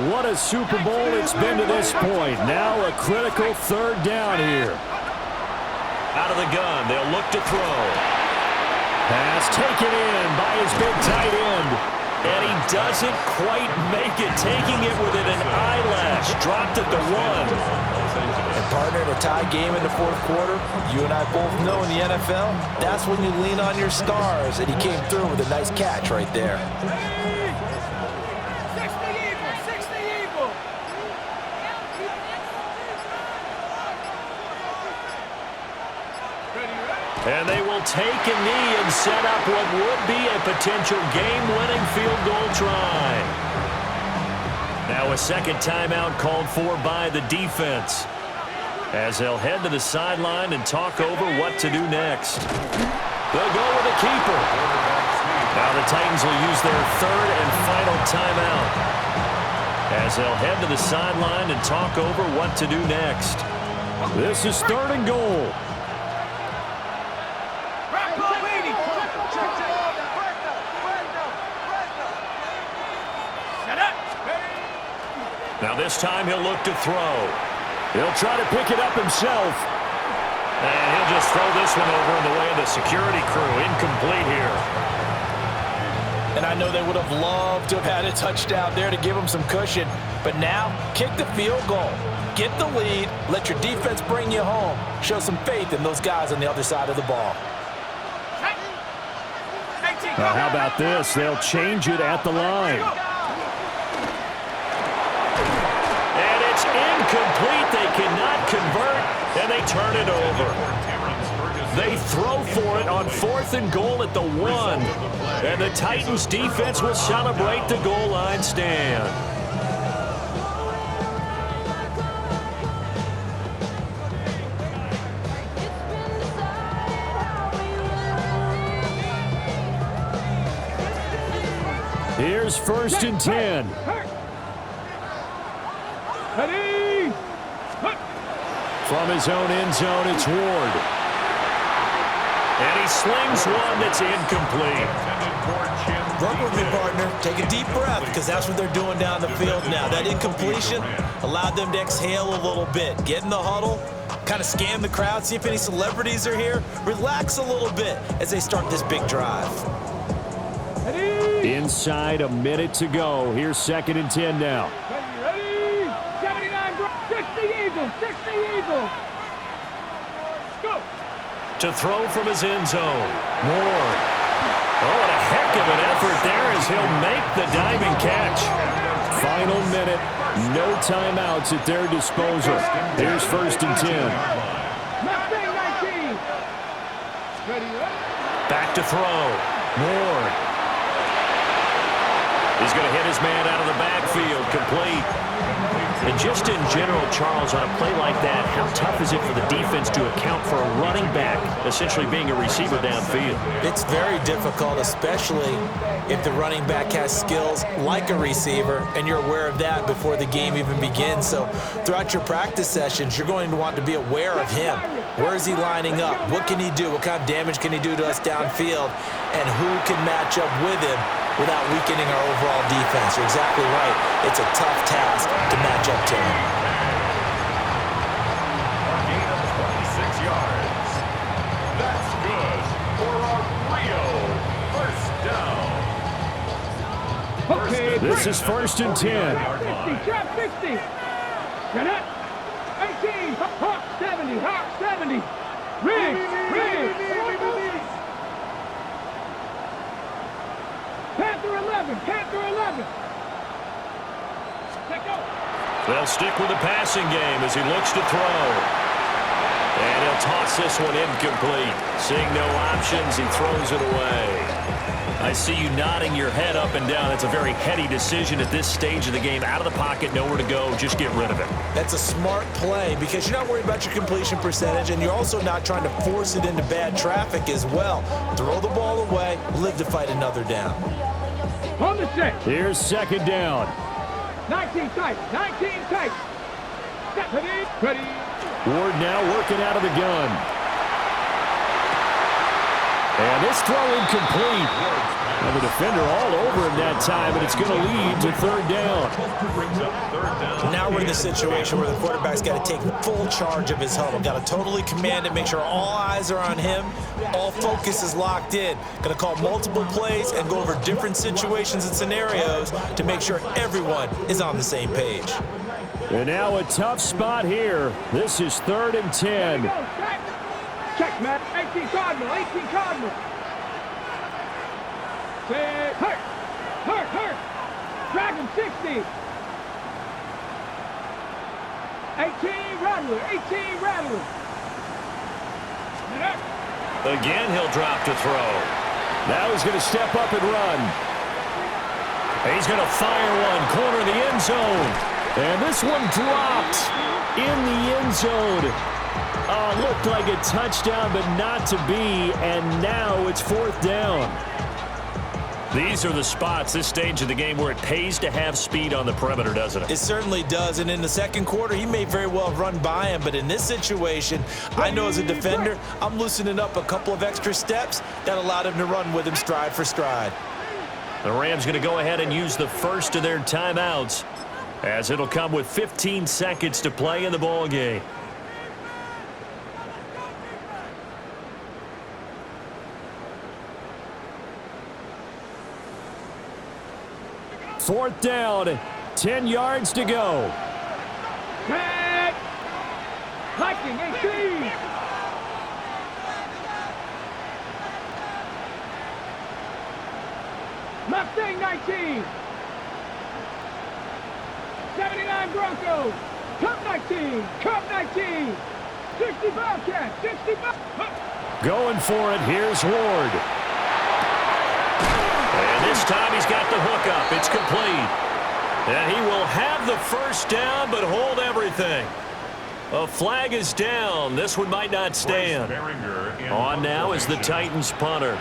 Speaker 5: What a Super Bowl it's been to this point. Now a critical 3rd down here.
Speaker 2: Out of the gun, they'll look to throw.
Speaker 5: Pass taken in by his big tight end.
Speaker 2: And he doesn't quite make it, taking it within an eyelash. Dropped at the 1.
Speaker 1: And partner, in a tie game in the 4th quarter, you and I both know in the NFL, that's when you lean on your stars, and he came through with a nice catch right there.
Speaker 3: 60 Eagle.
Speaker 2: And they will take a knee and set up what would be a potential game-winning field goal try. Now a 2nd timeout called for by the defense, as they'll head to the sideline and talk over what to do next. They'll go with a keeper. Now the Titans will use their 3rd and final timeout, as they'll head to the sideline and talk over what to do next.
Speaker 5: This is 3rd and goal.
Speaker 2: Now this time he'll look to throw.
Speaker 5: He'll try to pick it up himself.
Speaker 2: And he'll just throw this one over in the way of the security crew. Incomplete here.
Speaker 1: And I know they would have loved to have had a touchdown there to give them some cushion. But now, kick the field goal. Get the lead. Let your defense bring you home. Show some faith in those guys on the other side of the ball.
Speaker 5: Now how about this? They'll change it at the line.
Speaker 2: Incomplete. They cannot convert, and they turn it over. They throw for it on 4th and goal at the 1. And the Titans defense will celebrate the goal line stand.
Speaker 5: Here's 1st and 10.
Speaker 3: Ready?
Speaker 5: From his own end zone, it's Ward.
Speaker 2: And he slings one that's incomplete.
Speaker 1: Work with me, partner. Take a deep breath, because that's what they're doing down the field now. That incompletion allowed them to exhale a little bit. Get in the huddle, kind of scan the crowd, see if any celebrities are here. Relax a little bit as they start this big drive.
Speaker 5: Inside a minute to go. Here's 2nd and 10 now.
Speaker 3: Ready? 79, 60 Eagles, 60 Eagles. Go.
Speaker 2: To throw from his end zone. Moore. Oh, and a heck of an effort there as he'll make the diving catch.
Speaker 5: Final minute. No timeouts at their disposal. Here's 1st and 10.
Speaker 3: Mustang 19. Ready?
Speaker 2: Back to throw. Moore. He's going to hit his man out of the backfield, complete. And just in general, Charles, on a play like that, how tough is it for the defense to account for a running back essentially being a receiver downfield?
Speaker 1: It's very difficult, especially if the running back has skills like a receiver, and you're aware of that before the game even begins. So throughout your practice sessions, you're going to want to be aware of him. Where is he lining up? What can he do? What kind of damage can he do to us downfield? And who can match up with him without weakening our overall defense? You're exactly right. It's a tough task to match up to him.
Speaker 4: A gain of 26 yards. That's good for our Rio first down.
Speaker 3: Okay.
Speaker 5: This is 1st and 10.
Speaker 3: 60, trap 60. Get it. 18, Hawk 70, Hawk 70. Riggs. Panther 11, Panther 11. Let go.
Speaker 2: They'll stick with the passing game as he looks to throw. And he'll toss this one incomplete. Seeing no options, he throws it away. I see you nodding your head up and down. That's a very heady decision at this stage of the game. Out of the pocket, nowhere to go. Just get rid of it.
Speaker 1: That's a smart play because you're not worried about your completion percentage, and you're also not trying to force it into bad traffic as well. Throw the ball away, live to fight another down.
Speaker 3: On the set.
Speaker 5: Here's 2nd down.
Speaker 3: 19 tight, 19 tight. Step ready.
Speaker 5: Ward now working out of the gun. And this throw incomplete. And the defender all over him that time, and it's going to lead to 3rd down.
Speaker 1: Now we're in the situation where the quarterback's got to take full charge of his huddle. Got to totally command it, make sure all eyes are on him. All focus is locked in. Going to call multiple plays and go over different situations and scenarios to make sure everyone is on the same page.
Speaker 5: And now a tough spot here. This is 3rd and 10.
Speaker 3: Check, Matt. 18 Cardinal, 18 Cardinal. Say, hurt. Dragon 60. 18 Rattler, 18 Rattler.
Speaker 2: Again, he'll drop to throw.
Speaker 5: Now he's going to step up and run.
Speaker 2: He's going to fire one, corner of the end zone.
Speaker 5: And this one dropped in the end zone. Looked like a touchdown, but not to be. And now it's 4th down.
Speaker 2: These are the spots, this stage of the game, where it pays to have speed on the perimeter, doesn't it?
Speaker 1: It certainly does, and in the second quarter, he may very well run by him, but in this situation, I know as a defender, I'm loosening up a couple of extra steps that allowed him to run with him stride for stride.
Speaker 2: The Rams going to go ahead and use the first of their timeouts, as it'll come with 15 seconds to play in the ball game.
Speaker 5: Fourth down, 10 yards to go.
Speaker 3: Tag. Viking 18. Mustang 19. 79 Broncos. Cup 19. Cup 19. 60 Bobcats. 60 Bobcats.
Speaker 5: Going for it. Here's Ward.
Speaker 2: And this time he's got the hook up. It's complete. And he will have the first down, but hold everything. A flag is down. This one might not stand. On now is the Titans punter,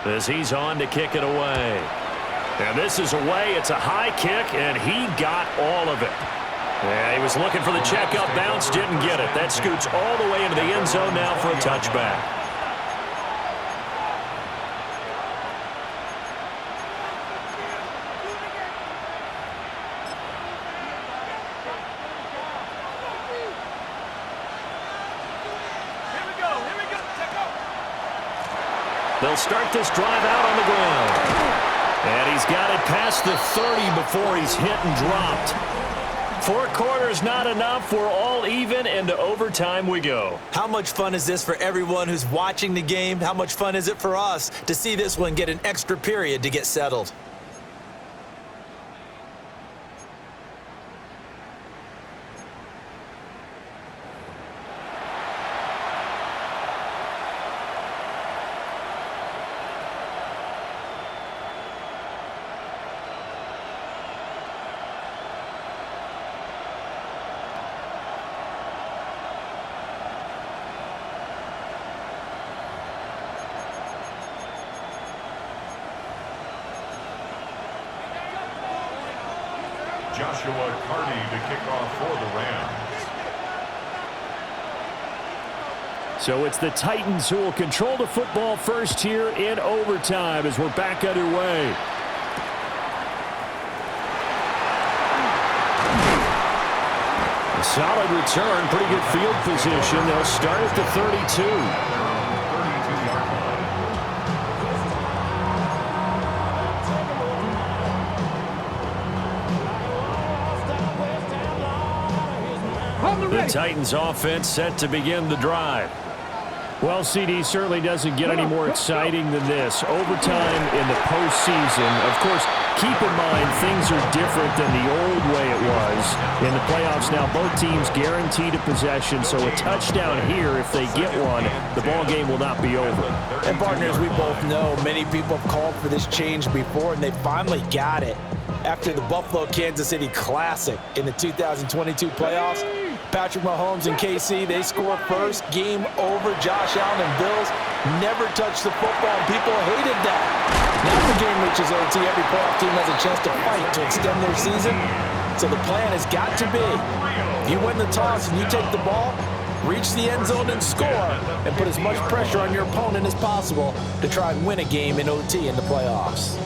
Speaker 2: as he's on to kick it away. And this is away. It's a high kick, and he got all of it. Yeah, he was looking for the checkup bounce, didn't get it. That scoots all the way into the end zone now for a touchback. They'll start this drive out on the ground. And he's got it past the 30 before he's hit and dropped. 4 quarters not enough. We're all even, and to overtime we go.
Speaker 1: How much fun is this for everyone who's watching the game? How much fun is it for us to see this one get an extra period to get settled?
Speaker 4: Joshua Carty to kick off for the Rams.
Speaker 5: So it's the Titans who will control the football first here in overtime as we're back underway. A solid return, pretty good field position. They'll start at the 32.
Speaker 4: 32-yard line.
Speaker 5: The Titans offense set to begin the drive. Well, CD certainly doesn't get any more exciting than this. Overtime in the postseason. Of course, keep in mind things are different than the old way it was. In the playoffs now, both teams guaranteed a possession, so a touchdown here, if they get one, the ball game will not be over.
Speaker 1: And partners, we both know many people have called for this change before, and they finally got it. After the Buffalo-Kansas City Classic in the 2022 playoffs, Patrick Mahomes and KC, they score first. Game over. Josh Allen and Bills never touched the football, and people hated that. Now the game reaches OT. Every playoff team has a chance to fight to extend their season. So the plan has got to be, if you win the toss and you take the ball, reach the end zone and score, and put as much pressure on your opponent as possible to try and win a game in OT in the playoffs.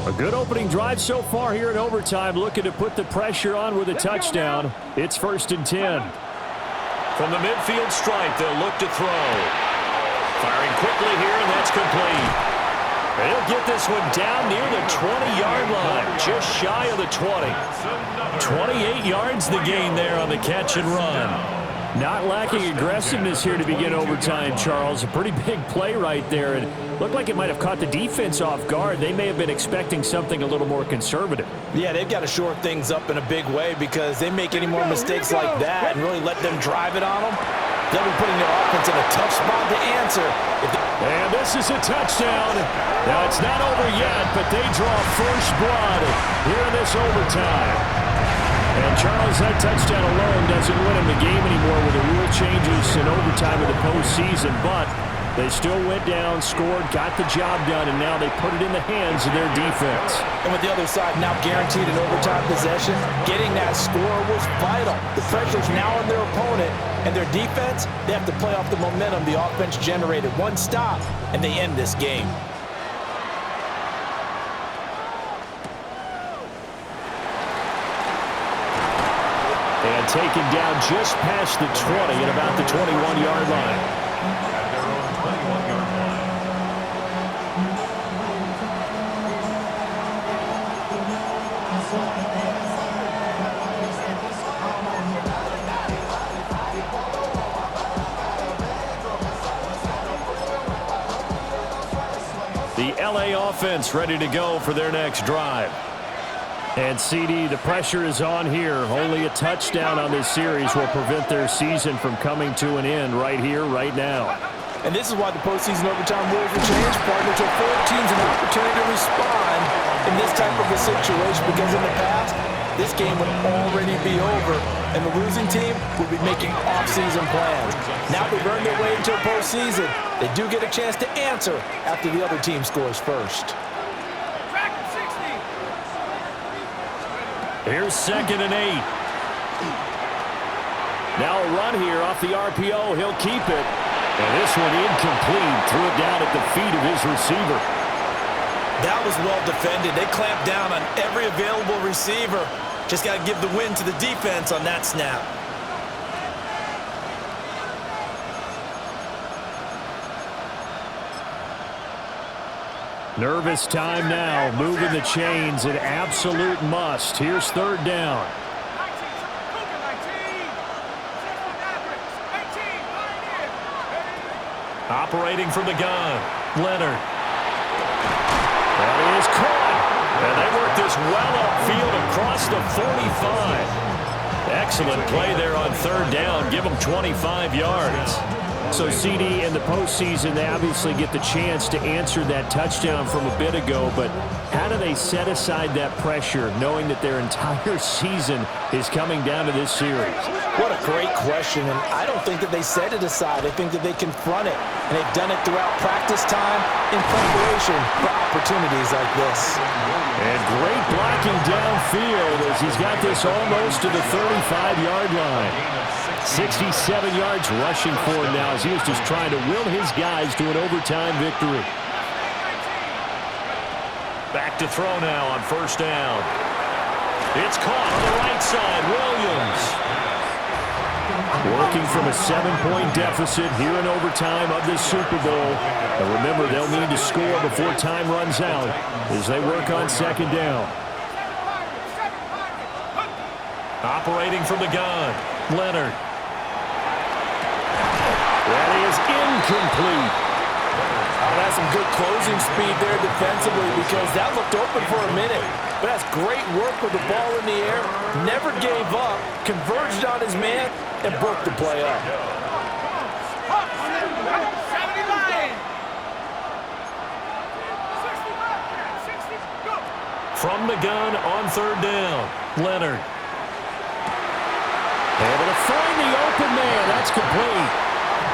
Speaker 5: A good opening drive so far here in overtime, looking to put the pressure on with a touchdown. It's 1st and 10.
Speaker 2: From the midfield stripe, they'll look to throw. Firing quickly here, and that's complete. They'll get this one down near the 20-yard line, just shy of the 20. 28 yards the gain there on the catch and run.
Speaker 5: Not lacking aggressiveness here to begin overtime, Charles. A pretty big play right there, and looked like it might have caught the defense off guard. They may have been expecting something a little more conservative.
Speaker 1: Yeah, they've got to shore things up in a big way, because they make any more mistakes like that and really let them drive it on them, they'll be putting their offense in a tough spot to answer.
Speaker 5: And this is a touchdown. Now, it's not over yet, but they draw first blood here in this overtime. And Charles, that touchdown alone doesn't win him the game anymore with the rule changes in overtime of the postseason, but they still went down, scored, got the job done, and now they put it in the hands of their defense.
Speaker 1: And with the other side now guaranteed an overtime possession, getting that score was vital. The pressure's now on their opponent, and their defense, they have to play off the momentum the offense generated. One stop, and they end this game.
Speaker 5: And taken down just past the 20 at about the 21-yard line.
Speaker 4: At their own 21-yard line.
Speaker 5: The LA offense ready to go for their next drive. And CD, the pressure is on here. Only a touchdown on this series will prevent their season from coming to an end right here, right now.
Speaker 1: And this is why the postseason overtime rules will change, partner, to afford teams an opportunity to respond in this type of a situation, because in the past, this game would already be over, and the losing team would be making off-season plans. Now they've earned their way into a postseason. They do get a chance to answer after the other team scores first.
Speaker 5: Here's 2nd and 8. Now a run here off the RPO. He'll keep it. And this one incomplete. Threw it down at the feet of his receiver.
Speaker 1: That was well defended. They clamped down on every available receiver Just got to give the win to the defense on that snap.
Speaker 5: Nervous time now, moving the chains, an absolute must. Here's third down.
Speaker 2: Operating from the gun, Leonard. That is caught. And they work this well upfield across the 45. Excellent play there on third down. Give them 25 yards.
Speaker 5: So, CD, in the postseason, they obviously get the chance to answer that touchdown from a bit ago, but how do they set aside that pressure, knowing that their entire season is coming down to this series?
Speaker 1: What a great question, and I don't think that they set it aside. I think that they confront it, and they've done it throughout practice time in preparation for opportunities like this.
Speaker 5: And great blocking downfield as he's got this almost to the 35-yard line. 67 yards rushing for him now as he was just trying to will his guys to an overtime victory.
Speaker 2: Back to throw now on first down. It's caught on the right side. Williams.
Speaker 5: Working from a 7-point deficit here in overtime of this Super Bowl. And remember, they'll need to score before time runs out as they work on second down.
Speaker 2: Operating from the gun, Leonard.
Speaker 5: That is incomplete.
Speaker 1: Oh, that's some good closing speed there defensively because that looked open for a minute. But that's great work with the ball in the air. Never gave up, converged on his man, and broke the play up.
Speaker 2: From the gun on third down, Leonard. Able to find the open man. That's complete.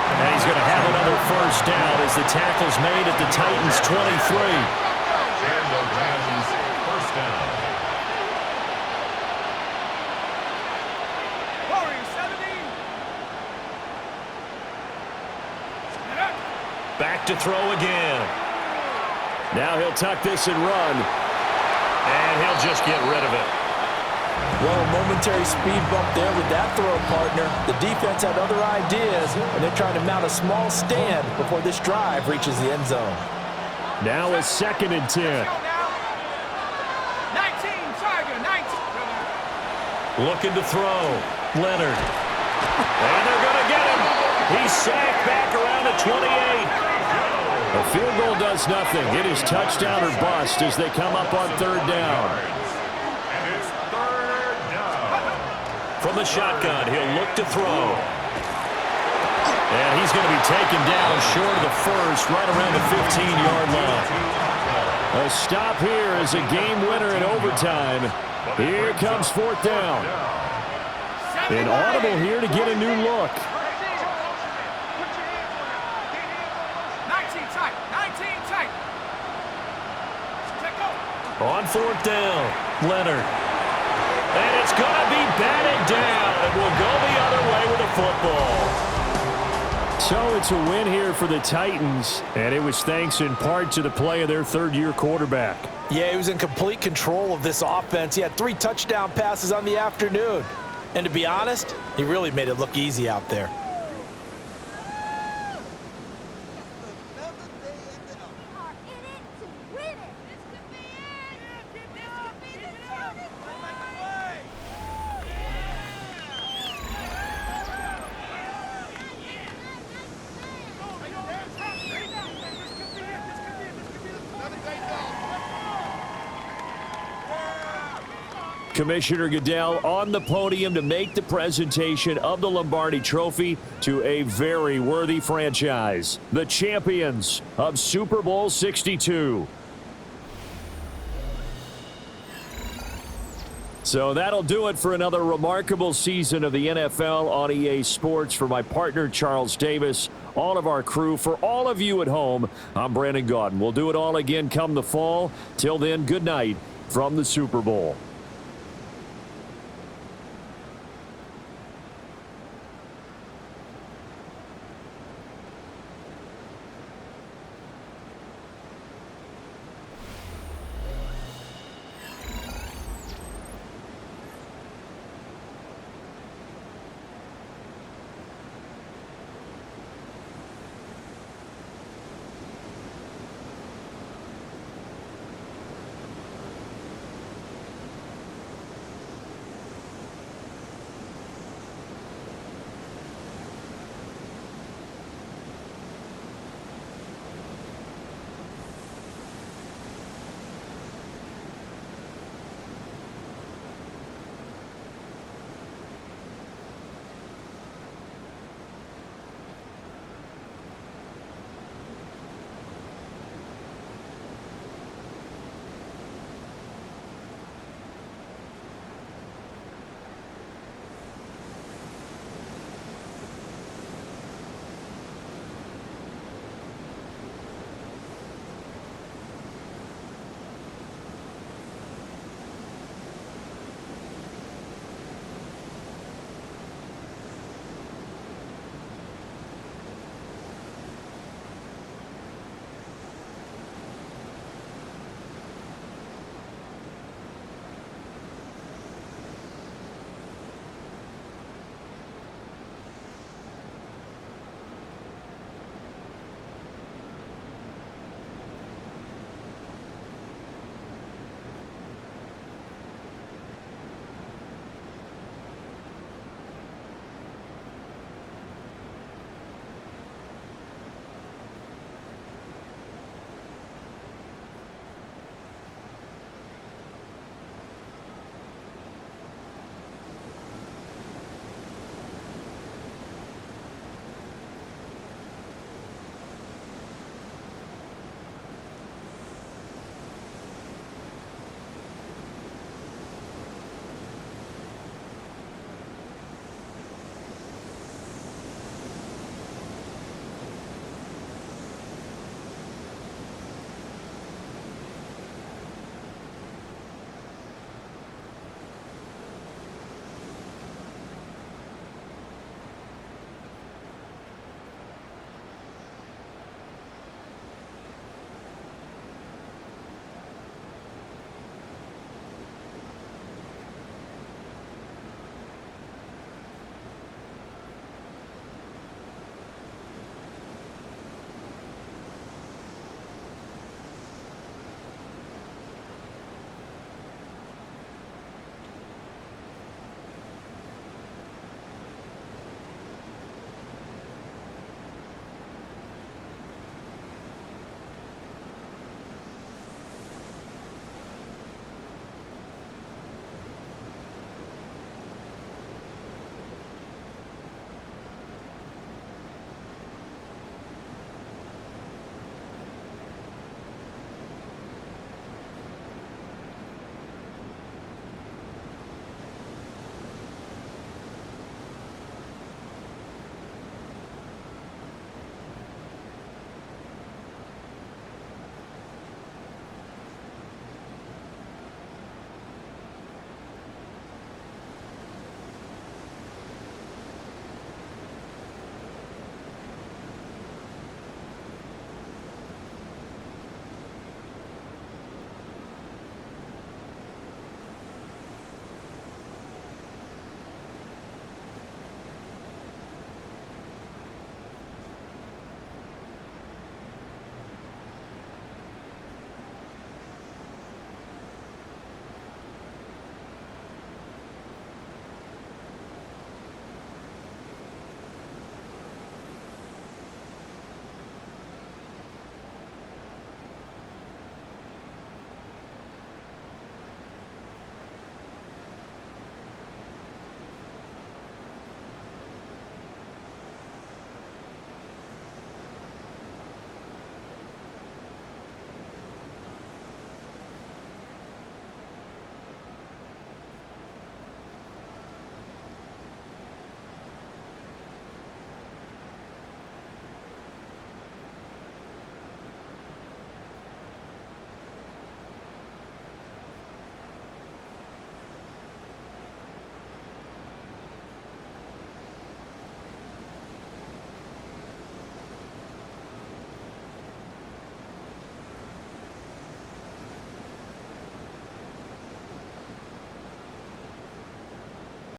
Speaker 2: And he's going to have another first down as the tackle's made at the Titans' 23.
Speaker 4: And the Rams first down.
Speaker 2: Back to throw again.
Speaker 5: Now he'll tuck this and run.
Speaker 2: And he'll just get rid of it.
Speaker 1: Well, a momentary speed bump there with that throw, partner. The defense had other ideas, and they're trying to mount a small stand before this drive reaches the end zone.
Speaker 5: Now a 2nd and 10.
Speaker 3: 19, Tiger, 19.
Speaker 2: Looking to throw, Leonard. And they're going to get him. He's sacked back around the 28.
Speaker 5: A field goal does nothing. It is touchdown or bust as they come up on third down.
Speaker 4: And it's third down.
Speaker 2: From the shotgun, he'll look to throw. And he's going to be taken down short of the first, right around the 15-yard line. A stop here is a game winner in overtime. Here comes fourth down. An audible here to get a new look.
Speaker 3: 19 tight, 19 tight.
Speaker 2: On fourth down, Leonard. And it's going to be batted down. And will go the other way with the football.
Speaker 5: So it's a win here for the Titans, and it was thanks in part to the play of their third-year quarterback.
Speaker 1: Yeah, he was in complete control of this offense. He had 3 touchdown passes on the afternoon. And to be honest, he really made it look easy out there.
Speaker 5: Commissioner Goodell on the podium to make the presentation of the Lombardi Trophy to a very worthy franchise, the champions of Super Bowl 62. So that'll do it for another remarkable season of the NFL on EA Sports. For my partner, Charles Davis, all of our crew, for all of you at home, I'm Brandon Gaudin. We'll do it all again come the fall. Till then, good night from the Super Bowl.